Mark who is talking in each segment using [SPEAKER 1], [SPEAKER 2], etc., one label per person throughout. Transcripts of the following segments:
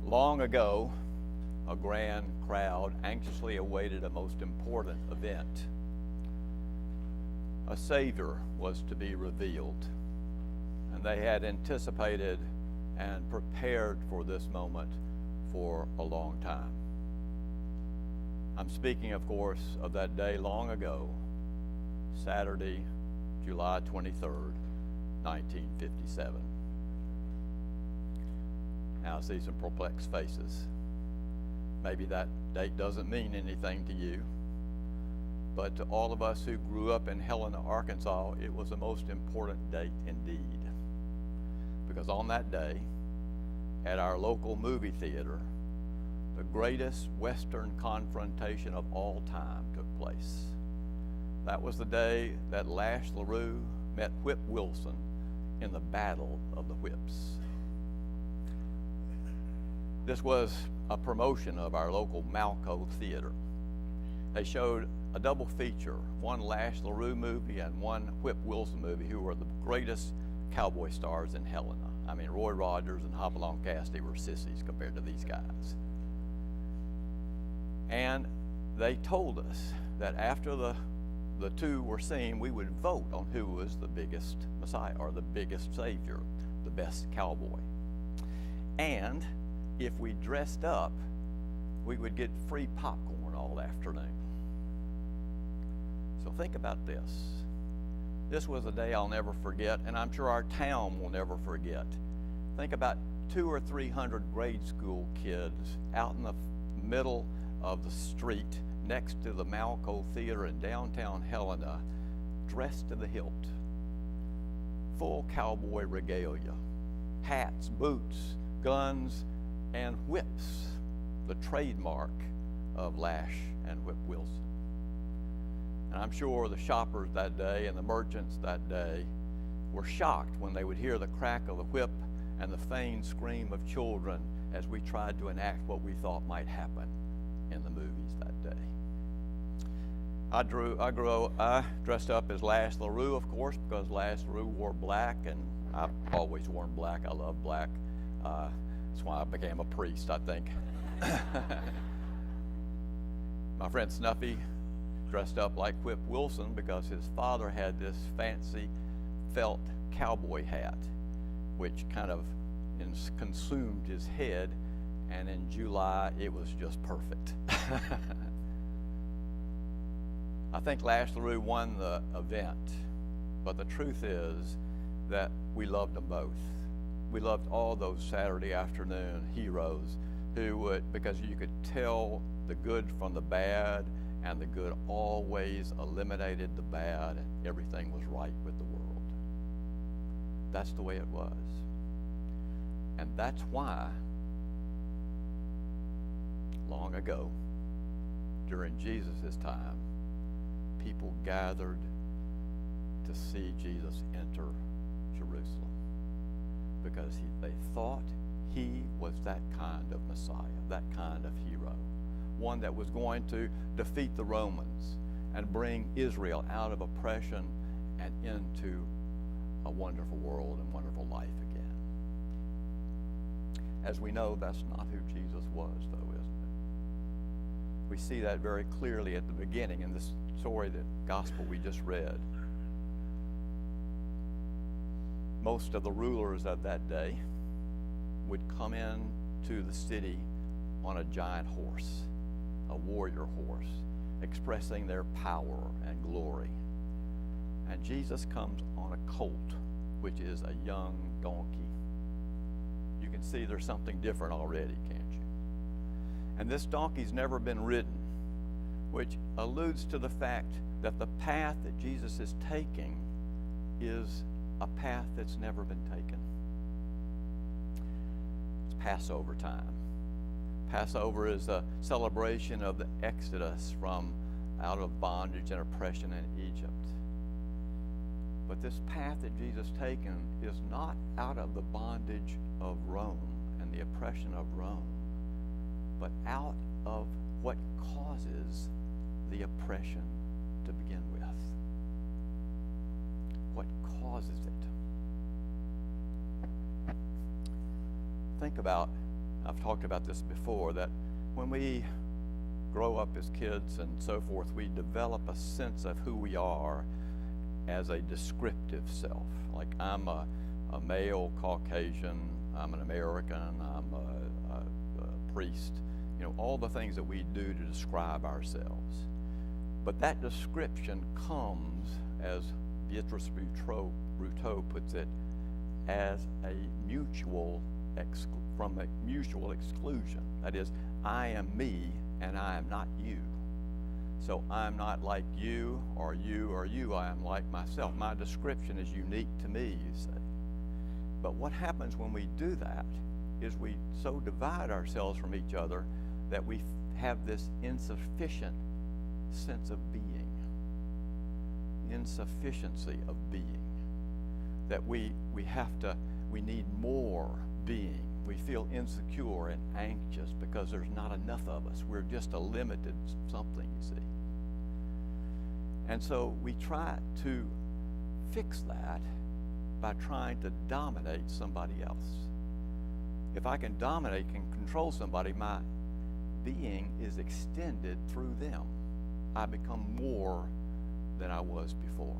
[SPEAKER 1] Long ago, a grand crowd anxiously awaited a most important event. A Savior was to be revealed, and they had anticipated and prepared for this moment for a long time. I'm speaking, of course, of that day long ago, Saturday, July 23rd, 1957. Now I see some perplexed faces. Maybe that date doesn't mean anything to you, but to all of us who grew up in Helena, Arkansas, it was the most important date indeed. Because on that day, at our local movie theater, the greatest Western confrontation of all time took place. That was the day that Lash LaRue met Whip Wilson in the Battle of the Whips. This was a promotion of our local Malco Theater. They showed a double feature, one Lash LaRue movie and one Whip Wilson movie, who were the greatest cowboy stars in Helena. I mean, Roy Rogers and Hopalong Cassidy were sissies compared to these guys. And they told us that after the two were seen, we would vote on who was the biggest Messiah or the biggest Savior, the best cowboy. And if we dressed up, we would get free popcorn all afternoon. So think about this. This was a day I'll never forget, and I'm sure our town will never forget. Think about 200 or 300 grade school kids out in the middle of the street next to the Malco Theater in downtown Helena, dressed to the hilt, full cowboy regalia, hats, boots, guns, and whips, the trademark of Lash and Whip Wilson. And I'm sure the shoppers that day and the merchants that day were shocked when they would hear the crack of the whip and the feigned scream of children as we tried to enact what we thought might happen in the movies that day. I dressed up as Lash LaRue, of course, because Lash LaRue wore black, and I've always worn black. I love black. That's why I became a priest, I think. My friend Snuffy dressed up like Whip Wilson because his father had this fancy felt cowboy hat, which kind of consumed his head, and in July it was just perfect. I think Lash LaRue won the event, but the truth is that we loved them both. We loved all those Saturday afternoon heroes who would, because you could tell the good from the bad, and the good always eliminated the bad, and everything was right with the world. That's the way it was. And that's why, long ago, during Jesus' time, people gathered to see Jesus enter Jerusalem, because they thought he was that kind of Messiah, that kind of hero, one that was going to defeat the Romans and bring Israel out of oppression and into a wonderful world and wonderful life again. As we know, that's not who Jesus was, though, isn't it? We see that very clearly at the beginning in this story, the gospel we just read. Most of the rulers of that day would come in to the city on a giant horse, a warrior horse, expressing their power and glory. And Jesus comes on a colt, which is a young donkey. You can see there's something different already, can't you? And this donkey's never been ridden, which alludes to the fact that the path that Jesus is taking is a path that's never been taken. It's Passover time. Passover is a celebration of the exodus from out of bondage and oppression in Egypt. But this path that Jesus has taken is not out of the bondage of Rome and the oppression of Rome, but out of what causes the oppression to begin with. What causes it? Think about I've talked about this before, that when we grow up as kids and so forth, we develop a sense of who we are as a descriptive self. Like, I'm a male Caucasian, I'm an American, I'm a priest, all the things that we do to describe ourselves. But that description comes, as Beatrice Ruteau puts it, as a from a mutual exclusion. That is, I am me and I am not you. So I'm not like you or you or you. I am like myself. My description is unique to me, you say. But what happens when we do that is we so divide ourselves from each other that we have this insufficient sense of being, insufficiency of being, that we need more being. We feel insecure and anxious because there's not enough of us. We're just a limited something, you see. And so we try to fix that by trying to dominate somebody else. If I can dominate and control somebody, my being is extended through them. I become more than I was before.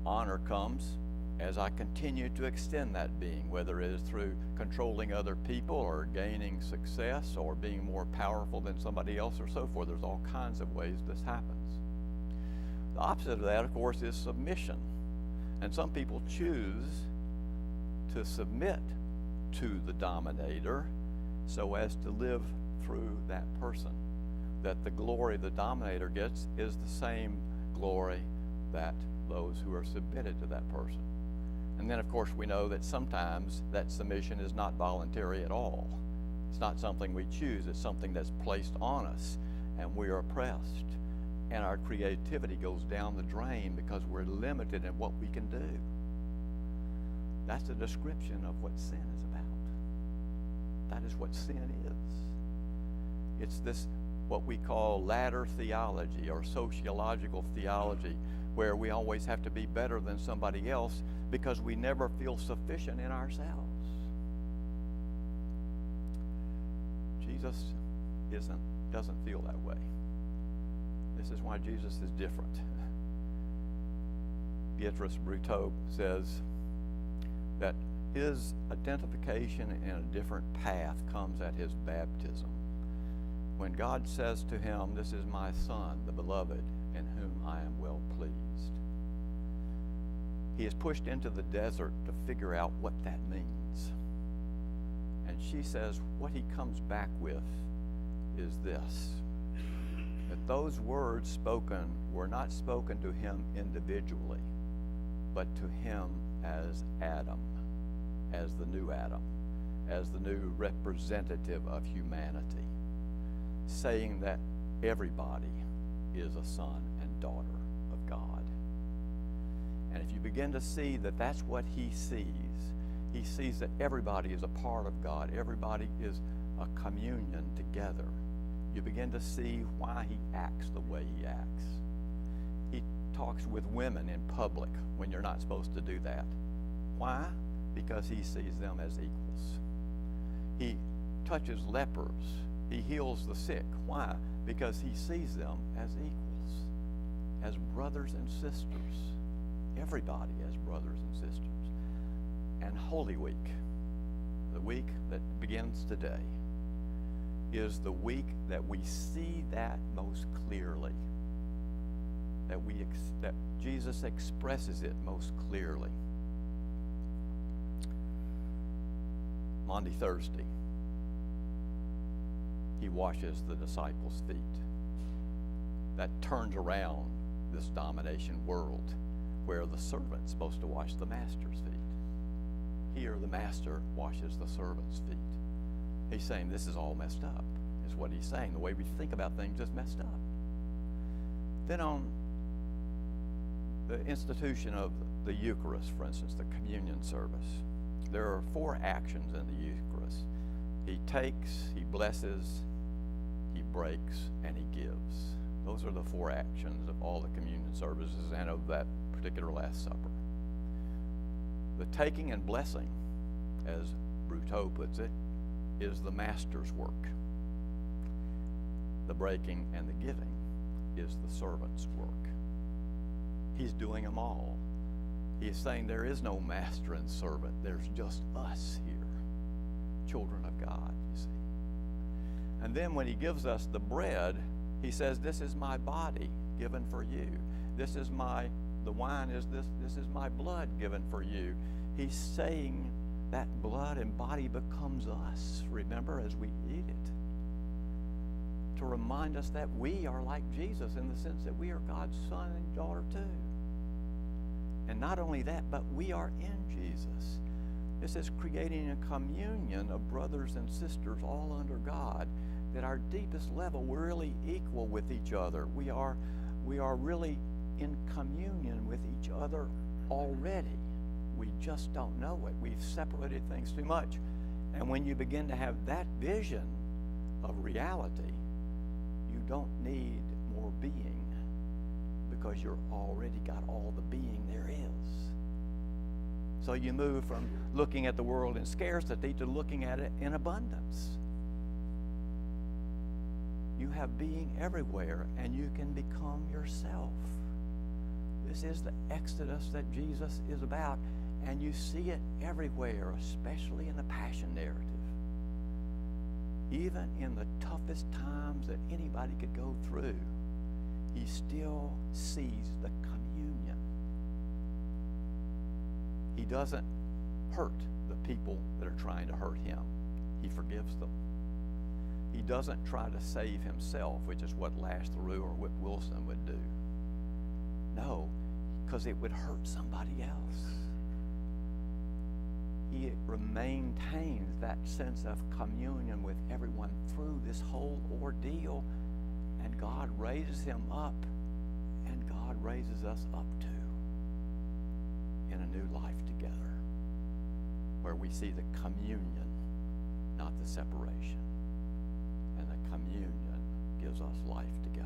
[SPEAKER 1] Honor comes as I continue to extend that being, whether it is through controlling other people or gaining success or being more powerful than somebody else or so forth. There's all kinds of ways this happens. The opposite of that, of course, is submission. And some people choose to submit to the dominator so as to live through that person. That the glory the dominator gets is the same glory that those who are submitted to that person. And then, of course, we know that sometimes that submission is not voluntary at all. It's not something we choose. It's something that's placed on us, and we are oppressed. And our creativity goes down the drain because we're limited in what we can do. That's a description of what sin is about. That is what sin is. It's this, what we call ladder theology or sociological theology, where we always have to be better than somebody else because we never feel sufficient in ourselves. Jesus doesn't feel that way. This is why Jesus is different. Beatrice Ruteau says that his identification in a different path comes at his baptism. When God says to him, "This is my Son, the beloved, in whom I am well pleased." He is pushed into the desert to figure out what that means. And she says what he comes back with is this: that those words spoken were not spoken to him individually, but to him as Adam, as the new Adam, as the new representative of humanity, saying that everybody is a son and daughter of God. And if you begin to see that that's what he sees that everybody is a part of God, everybody is a communion together, you begin to see why he acts the way he acts. He talks with women in public when you're not supposed to do that. Why? Because he sees them as equals. He touches lepers. He heals the sick. Why? Because he sees them as equals, as brothers and sisters. Everybody as brothers and sisters. And Holy Week, the week that begins today, is the week that we see that most clearly, that Jesus expresses it most clearly. Maundy Thursday, he washes the disciples' feet. That turns around this domination world where the servant's supposed to wash the master's feet. Here, the master washes the servant's feet. He's saying this is all messed up, is what he's saying. The way we think about things is messed up. Then on the institution of the Eucharist, for instance, the communion service, there are 4 actions in the Eucharist. He takes, he blesses, he breaks, and he gives. Those are the 4 actions of all the communion services and of that particular Last Supper. The taking and blessing, as Brutto puts it, is the master's work. The breaking and the giving is the servant's work. He's doing them all. He's saying there is no master and servant. There's just us here, children of God, you see. And then when he gives us the bread, he says, this is my body given for you. The wine is this is my blood given for you. He's saying that blood and body becomes us, remember, as we eat it. To remind us that we are like Jesus in the sense that we are God's son and daughter too. And not only that, but we are in Jesus. This is creating a communion of brothers and sisters all under God, that our deepest level, we're really equal with each other. We are really in communion with each other already. We just don't know it. We've separated things too much. And when you begin to have that vision of reality, you don't need more being, because you're already got all the being there is. So you move from looking at the world in scarcity to looking at it in abundance. You have being everywhere, and you can become yourself. This is the exodus that Jesus is about, and you see it everywhere, especially in the Passion narrative. Even in the toughest times that anybody could go through, he still sees the communion. He doesn't hurt the people that are trying to hurt him. He forgives them. He doesn't try to save himself, which is what Lash LaRue or Whip Wilson would do. No, because it would hurt somebody else. He maintains that sense of communion with everyone through this whole ordeal, and God raises him up, and God raises us up too in a new life together, where we see the communion, not the separation. And the communion gives us life together.